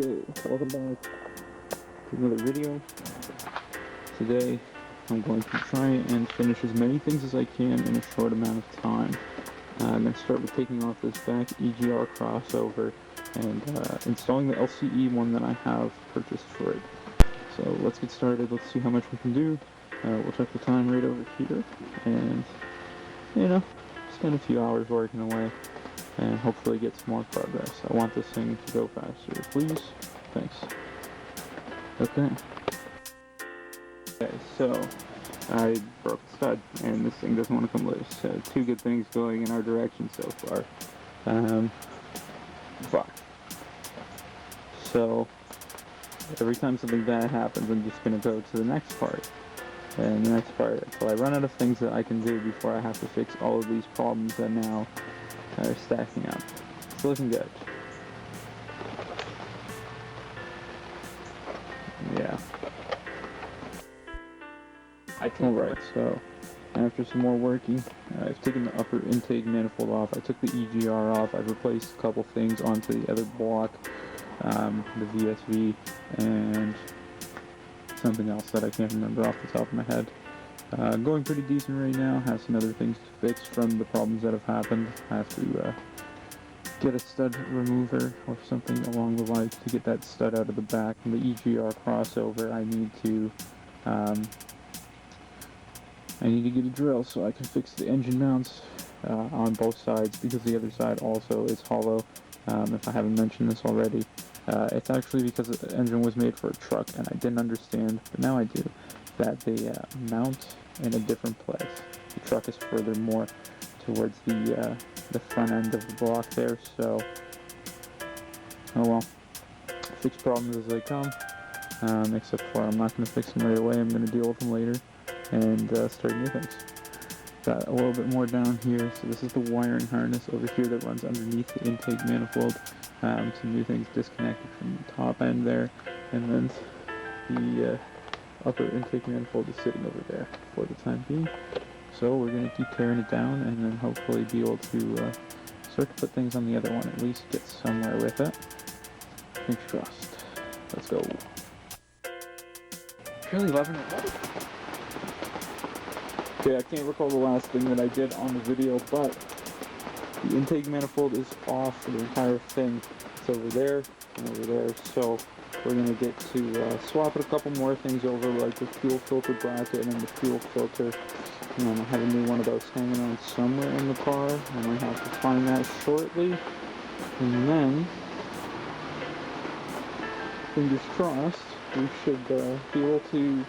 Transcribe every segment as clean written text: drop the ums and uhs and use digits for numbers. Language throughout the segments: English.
Okay, welcome back to another video. Today I'm going to try and finish as many things as I can in a short amount of time. I'm going to start with taking off this back EGR crossover and installing the LCE one that I have purchased for it. So let's get started, let's see how much we can do. We'll check the time right over here and, you know, spend a few hours working away and hopefully get some more progress. I want this thing to go faster, please. Thanks. Okay, so I broke the stud and this thing doesn't want to come loose. Two good things going in our direction so far. Fuck. So every time something bad happens, I'm just going to go to the next part. And the next part until I run out of things that I can do before I have to fix all of these problems that now are stacking up. It's looking good. Yeah. Alright, so after some more working, I've taken the upper intake manifold off. I took the EGR off. I've replaced a couple things onto the other block, the VSV, and something else that I can't remember off the top of my head. Going pretty decent right now. Have some other things to fix from the problems that have happened. I have to get a stud remover or something along the lines to get that stud out of the back. And the EGR crossover, I need to get a drill so I can fix the engine mounts on both sides, because the other side also is hollow. If I haven't mentioned this already, it's actually because the engine was made for a truck and I didn't understand, but now I do, that they mount in a different place. The truck is further more towards the front end of the block there, so oh well, fix problems as they come, except for I'm not going to fix them right away. I'm going to deal with them later and start new things. Got a little bit more down here, so this is the wiring harness over here that runs underneath the intake manifold. Some new things disconnected from the top end there, and then the upper intake manifold is sitting over there for the time being. So we're going to keep tearing it down and then hopefully be able to start to put things on the other one, at least get somewhere with it. Fingers crossed. Let's go. Really loving it. Okay, I can't recall the last thing that I did on the video, but the intake manifold is off for the entire thing. It's over there and over there, so we're going to get to swap it a couple more things over, like the fuel filter bracket and the fuel filter. I have a new one of those hanging on somewhere in the car, and I have to find that shortly. And then, fingers crossed, we should be able to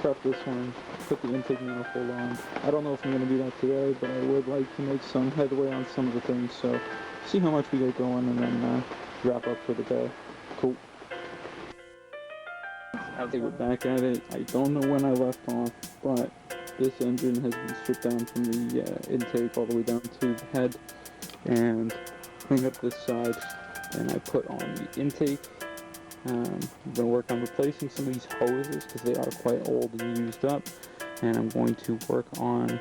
prep this one, put the intake manifold on. I don't know if I'm going to do that today, but I would like to make some headway on some of the things, so see how much we get going and then wrap up for the day. Cool. Okay, we're back at it. I don't know when I left off, but this engine has been stripped down from the intake all the way down to the head and cleaned up this side, and I put on the intake. I'm going to work on replacing some of these hoses because they are quite old and used up, and I'm going to work on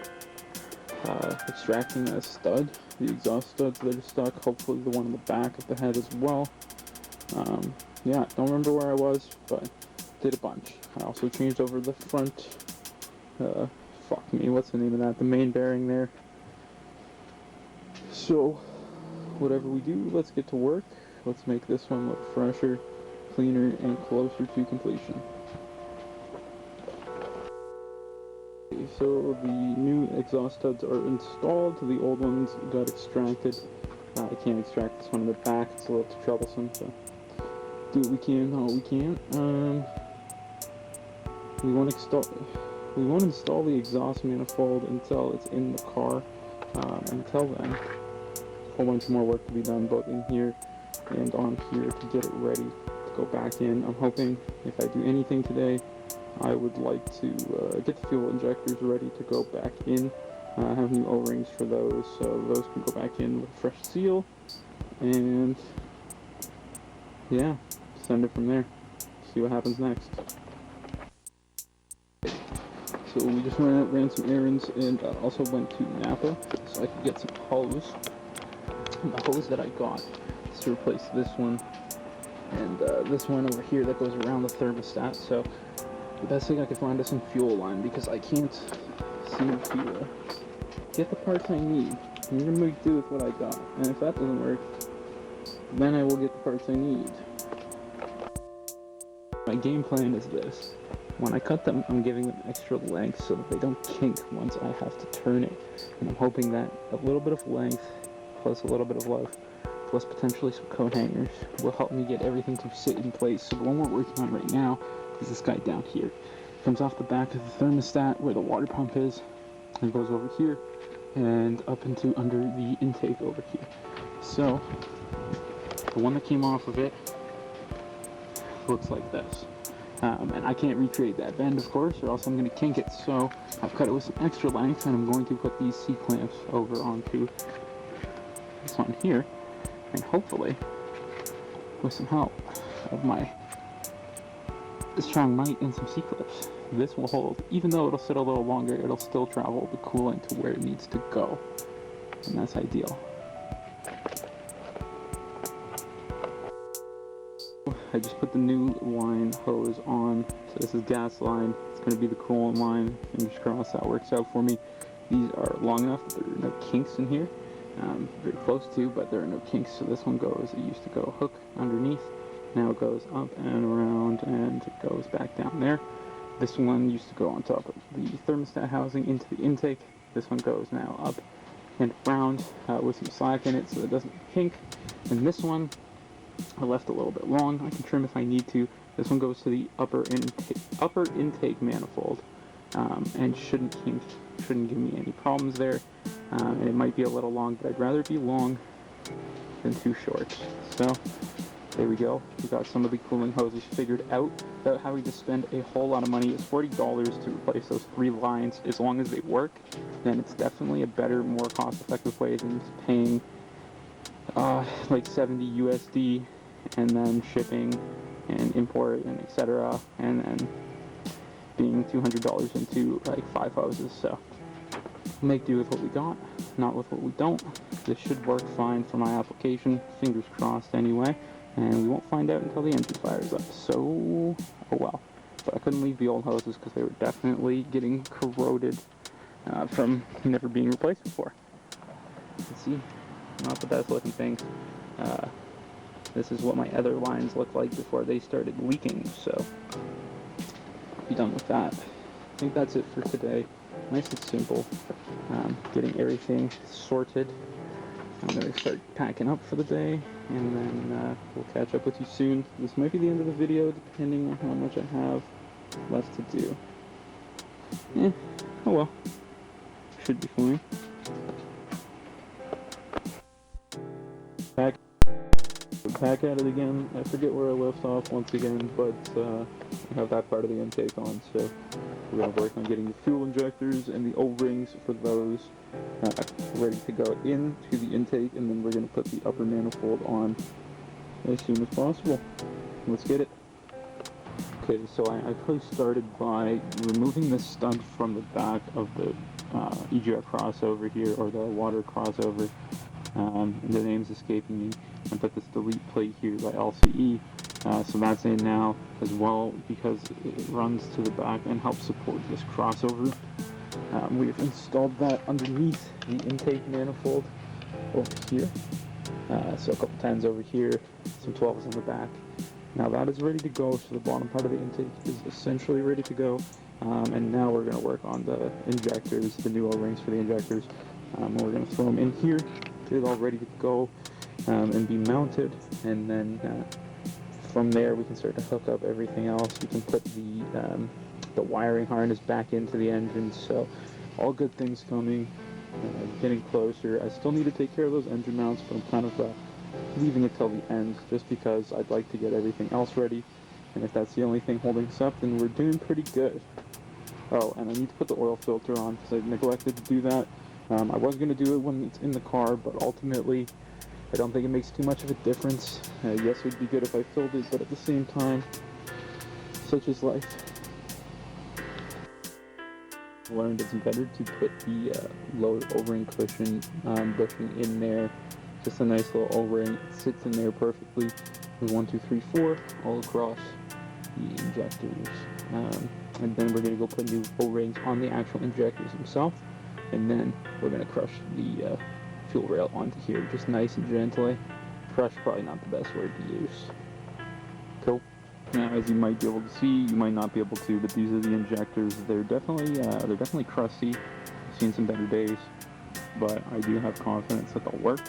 extracting a stud, the exhaust studs that are stuck, hopefully the one in the back of the head as well. Yeah, don't remember where I was, but did a bunch. I also changed over the front, fuck me, what's the name of that? The main bearing there. So, whatever we do, let's get to work. Let's make this one look fresher, cleaner, and closer to completion. Okay, so the new exhaust studs are installed. The old ones got extracted. I can't extract this one in the back, it's a little too troublesome, so do what we can, all we can. We won't install the exhaust manifold until it's in the car. Until then, a whole bunch more work to be done both in here and on here to get it ready to go back in. I'm hoping if I do anything today, I would like to get the fuel injectors ready to go back in. Have new O-rings for those, so those can go back in with a fresh seal, and yeah, send it from there. See what happens next. So we just ran some errands and also went to Napa so I could get some hose. The hose that I got is to replace this one and this one over here that goes around the thermostat. So the best thing I could find is some fuel line, because I can't seem to get the parts I need. I'm gonna make do with what I got, and if that doesn't work, then I will get the parts I need. My game plan is this. When I cut them, I'm giving them extra length so that they don't kink once I have to turn it. And I'm hoping that a little bit of length, plus a little bit of love, plus potentially some coat hangers, will help me get everything to sit in place. So the one we're working on right now is this guy down here. It comes off the back of the thermostat where the water pump is, and goes over here, and up into under the intake over here. So the one that came off of it looks like this. And I can't recreate that bend, of course, or else I'm going to kink it. So I've cut it with some extra length, and I'm going to put these C-clamps over onto this one here, and hopefully, with some help of my strong might and some C-clips, this will hold. Even though it'll sit a little longer, it'll still travel the coolant to where it needs to go, and that's ideal. I just put the new line hose on. So this is gas line. It's going to be the coolant line. Fingers crossed that works out for me. These are long enough that there are no kinks in here. Very close to, but there are no kinks. So this one goes, it used to go hook underneath. Now it goes up and around, and it goes back down there. This one used to go on top of the thermostat housing into the intake. This one goes now up and around with some slack in it so it doesn't kink. And this one I left a little bit long. I can trim if I need to. This one goes to the upper intake manifold, and shouldn't kink, shouldn't give me any problems there. And it might be a little long, but I'd rather it be long than too short. So there we go. We got some of the cooling hoses figured out without having to spend a whole lot of money. It's $40 to replace those 3 lines. As long as they work, then it's definitely a better, more cost-effective way than paying like 70 USD and then shipping and import and etc. and then being $200 into like 5 hoses. So make do with what we got, not with what we don't. This should work fine for my application, fingers crossed anyway, and we won't find out until the engine fires up. So oh well. But I couldn't leave the old hoses because they were definitely getting corroded from never being replaced before. Let's see. Not the best looking thing. This is what my other lines looked like before they started leaking, so be done with that. I think that's it for today. Nice and simple. Getting everything sorted. I'm going to start packing up for the day, and then we'll catch up with you soon. This might be the end of the video, depending on how much I have left to do. Oh well. Should be fine. Back at it again. I forget where I left off once again, but I have that part of the intake on, so we're going to work on getting the fuel injectors and the O-rings for those ready to go into the intake, and then we're going to put the upper manifold on as soon as possible. Let's get it. Okay, so I actually started by removing the stud from the back of the EGR crossover here, or the water crossover. The name's escaping me. I put this delete plate here by LCE, so that's in now as well, because it runs to the back and helps support this crossover. We've installed that underneath the intake manifold over here, so a couple 10s over here, some 12s in the back. Now that is ready to go, so the bottom part of the intake is essentially ready to go, and now we're going to work on the injectors, the new O-rings for the injectors. We're going to throw them in here, get it all ready to go, and be mounted, and then from there we can start to hook up everything else. We can put the wiring harness back into the engine, so all good things coming, getting closer. I still need to take care of those engine mounts, but I'm kind of leaving it till the end, just because I'd like to get everything else ready, and if that's the only thing holding us up, then we're doing pretty good. Oh, and I need to put the oil filter on, because I neglected to do that. I was going to do it when it's in the car, but ultimately I don't think it makes too much of a difference. Yes, it would be good if I filled it, but at the same time, such is life. I learned it's better to put the low O-ring cushion bushing in there Just a nice little O-ring. It sits in there perfectly. 1, 2, 3, 4 all across the injectors. And then we're going to go put new O-rings on the actual injectors themselves. And then we're going to crush the fuel rail onto here just nice and gently. Crush, probably not the best word to use. Cool. Now, as you might be able to see, you might not be able to, but these are the injectors. They're definitely crusty. I've seen some better days, but I do have confidence that they'll work.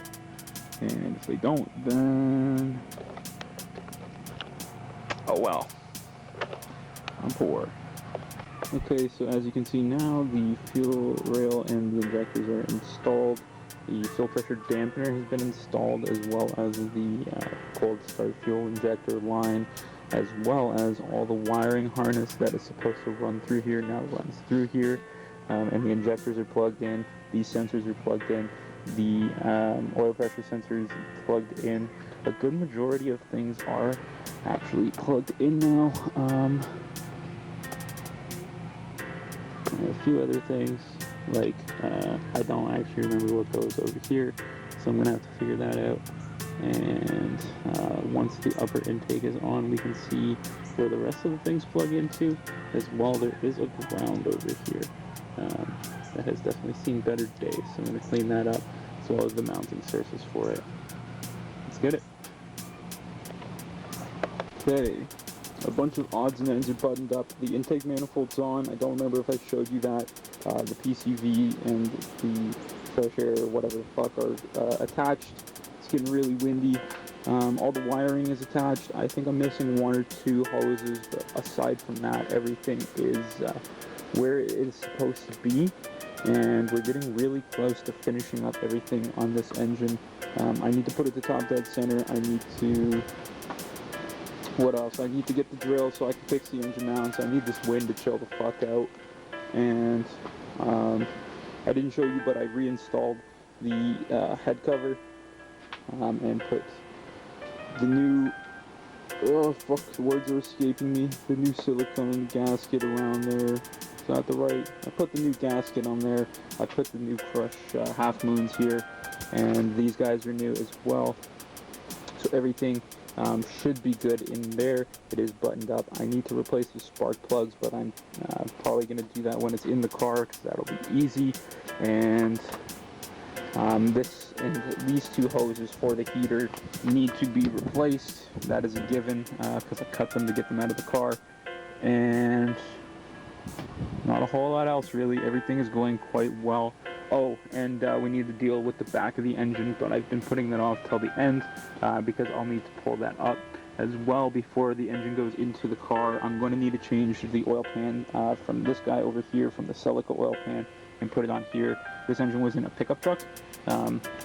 And if they don't, then oh well. I'm poor. Okay, so as you can see now, the fuel rail and the injectors are installed. The fuel pressure dampener has been installed, as well as the cold start fuel injector line, as well as all the wiring harness that is supposed to run through here now runs through here, and the injectors are plugged in, these sensors are plugged in, the oil pressure sensor is plugged in. A good majority of things are actually plugged in now. A few other things, like I don't actually remember what goes over here, so I'm gonna have to figure that out. And once the upper intake is on, we can see where the rest of the things plug into. As well, there is a ground over here that has definitely seen better days, so I'm going to clean that up, as well as the mounting surface for it. Let's get it. Okay, a bunch of odds and ends are buttoned up. The intake manifold's on. I don't remember if I showed you that. The PCV and the fresh air, or whatever the fuck, are attached. It's getting really windy. All the wiring is attached. I think I'm missing 1 or 2 hoses, but aside from that, everything is where it is supposed to be. And we're getting really close to finishing up everything on this engine. I need to put it to top dead center. I need to... What else? I need to get the drill so I can fix the engine mounts. I need this wind to chill the fuck out. And I didn't show you, but I reinstalled the head cover and put the new... Oh fuck, the words are escaping me. The new silicone gasket around there. Is that the right? I put the new gasket on there. I put the new crush half moons here, and these guys are new as well. So everything should be good in there. It is buttoned up. I need to replace the spark plugs, but I'm probably going to do that when it's in the car, because that'll be easy. And these 2 hoses for the heater need to be replaced. That is a given, because I cut them to get them out of the car. And not a whole lot else, really. Everything is going quite well. Oh, and we need to deal with the back of the engine, but I've been putting that off till the end because I'll need to pull that up as well before the engine goes into the car. I'm going to need to change the oil pan from this guy over here, from the Celica oil pan, and put it on here. This engine was in a pickup truck,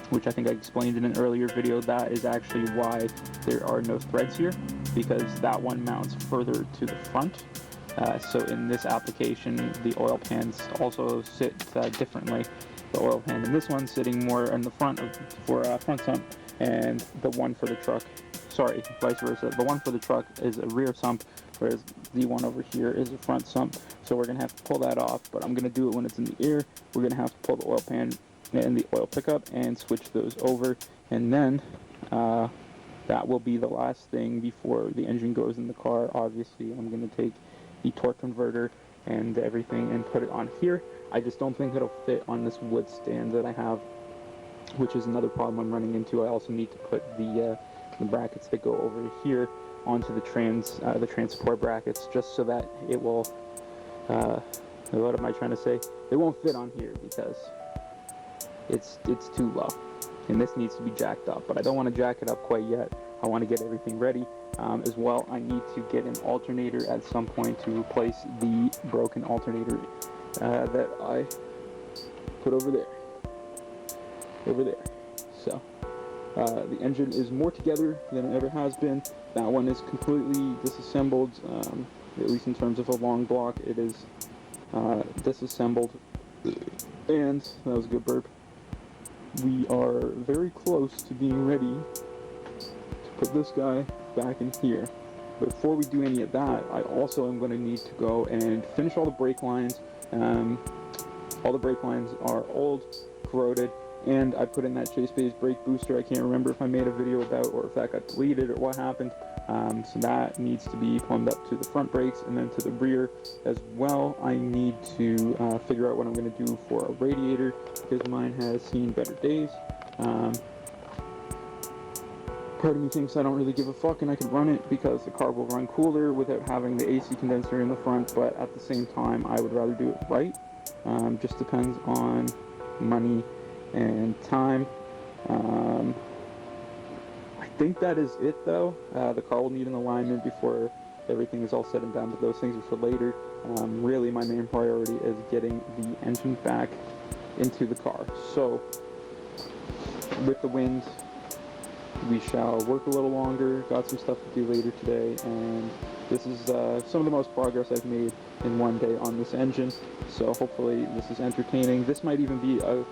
which I think I explained in an earlier video. That is actually why there are no threads here, because that one mounts further to the front. So in this application, the oil pans also sit differently. The oil pan in this one sitting more in the front for front sump, and the one for the truck, sorry, vice versa. The one for the truck is a rear sump, whereas the one over here is a front sump. So we're going to have to pull that off, but I'm going to do it when it's in the air. We're going to have to pull the oil pan and the oil pickup and switch those over, and then that will be the last thing before the engine goes in the car. Obviously, I'm going to take the torque converter and everything and put it on here. I just don't think it'll fit on this wood stand that I have, which is another problem I'm running into. I also need to put the brackets that go over here onto the transport brackets, just so that it will what am I trying to say? It won't fit on here because it's too low, and this needs to be jacked up, but I don't want to jack it up quite yet. I want to get everything ready. As well, I need to get an alternator at some point to replace the broken alternator that I put over there. So the engine is more together than it ever has been. That one is completely disassembled, at least in terms of a long block. It is disassembled, and that was a good burp. We are very close to being ready to put this guy back in here. But before we do any of that, I also am going to need to go and finish all the brake lines. All the brake lines are old, corroded, and I put in that chase phase brake booster. I can't remember if I made a video about or if that got deleted or what happened. So that needs to be plumbed up to the front brakes and then to the rear as well. I need to figure out what I'm going to do for a radiator because mine has seen better days. Part of me thinks I don't really give a fuck and I could run it because the car will run cooler without having the AC condenser in the front, but at the same time I would rather do it right. Just depends on money and time. I think that is it though. The car will need an alignment before everything is all said and done, but those things are for later. Really my main priority is getting the engine back into the car. So with the wind, we shall work a little longer. Got some stuff to do later today, and this is some of the most progress I've made in one day on this engine, so hopefully this is entertaining. This might even be a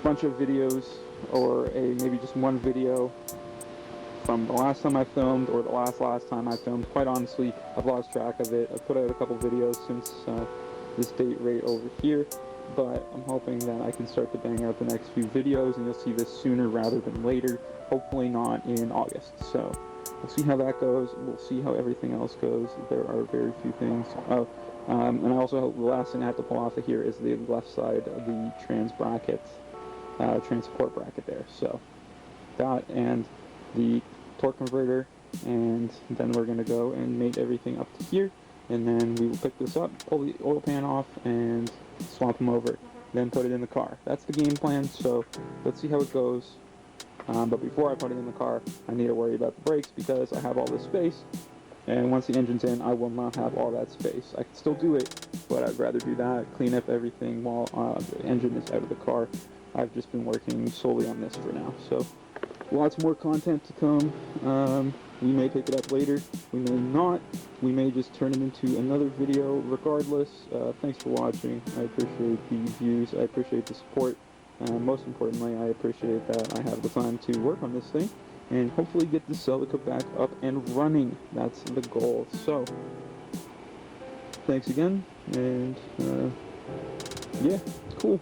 bunch of videos, or maybe just one video from the last time I filmed, or the last time I filmed. Quite honestly, I've lost track of it. I've put out a couple videos since this date right over here, but I'm hoping that I can start to bang out the next few videos, and you'll see this sooner rather than later. Hopefully not in August. So we'll see how that goes. We'll see how everything else goes. There are very few things. And I also, the last thing I have to pull off of here is the left side of the trans bracket, trans support bracket there. So that and the torque converter, and then we're going to go and mate everything up to here, and then we will pick this up, pull the oil pan off, and swap them over, then put it in the car. That's the game plan, so let's see how it goes. But before I put it in the car, I need to worry about the brakes because I have all this space, and once the engine's in, I will not have all that space. I can still do it, but I'd rather do that, clean up everything while the engine is out of the car. I've just been working solely on this for now, so lots more content to come. We may pick it up later, we may not, we may just turn it into another video regardless. Thanks for watching. I appreciate the views, I appreciate the support. Most importantly, I appreciate that I have the time to work on this thing and hopefully get the Celica back up and running. That's the goal. So, thanks again, and yeah, cool.